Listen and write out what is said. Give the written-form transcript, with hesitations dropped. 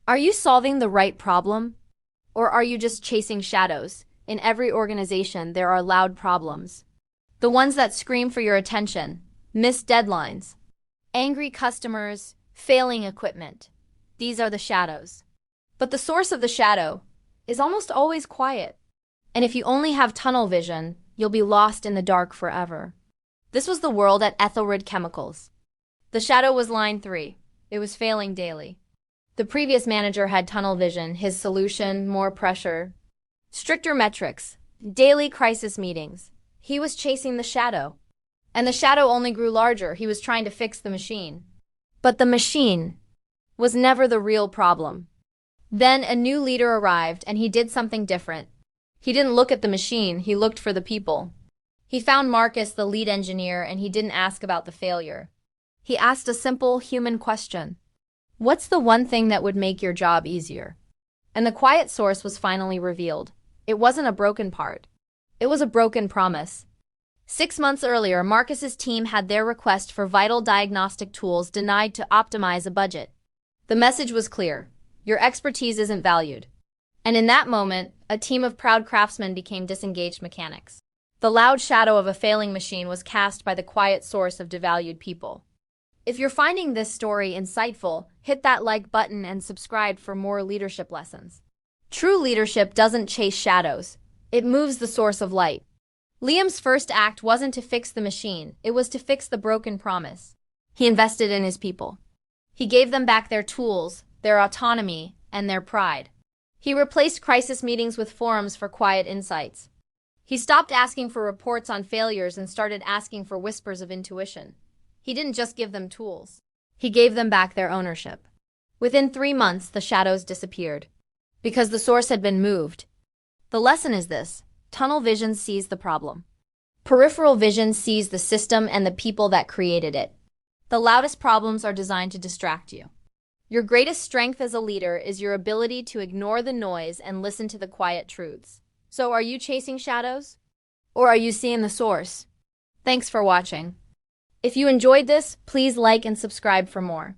Are you solving the right problem? Or are you just chasing shadows? In every organization, there are loud problems. The ones that scream for your attention, missed deadlines, angry customers, failing equipment. These are the shadows. But the source of the shadow is almost always quiet. And if you only have tunnel vision, you'll be lost in the dark forever. This was the world at Ethelred Chemicals. The shadow was line 3. It was failing daily. The previous manager had tunnel vision, his solution, more pressure, stricter metrics, daily crisis meetings. He was chasing the shadow. And the shadow only grew larger. He was trying to fix the machine. But the machine was never the real problem. Then a new leader arrived and he did something different. He didn't look at the machine, he looked for the people. He found Marcus, the lead engineer, and he didn't ask about the failure. He asked a simple human question. What's the one thing that would make your job easier? And the quiet source was finally revealed. It wasn't a broken part. It was a broken promise. 6 months earlier, Marcus's team had their request for vital diagnostic tools denied to optimize a budget. The message was clear. Your expertise isn't valued. And in that moment, a team of proud craftsmen became disengaged mechanics. The loud shadow of a failing machine was cast by the quiet source of devalued people. If you're finding this story insightful, hit that like button and subscribe for more leadership lessons. True leadership doesn't chase shadows. It moves the source of light. Liam's first act wasn't to fix the machine, it was to fix the broken promise. He invested in his people. He gave them back their tools, their autonomy, and their pride. He replaced crisis meetings with forums for quiet insights. He stopped asking for reports on failures and started asking for whispers of intuition. He didn't just give them tools. He gave them back their ownership. Within 3 months, the shadows disappeared. Because the source had been moved. The lesson is this: tunnel vision sees the problem. Peripheral vision sees the system and the people that created it. The loudest problems are designed to distract you. Your greatest strength as a leader is your ability to ignore the noise and listen to the quiet truths. So are you chasing shadows? Or are you seeing the source? Thanks for watching. If you enjoyed this, please like and subscribe for more.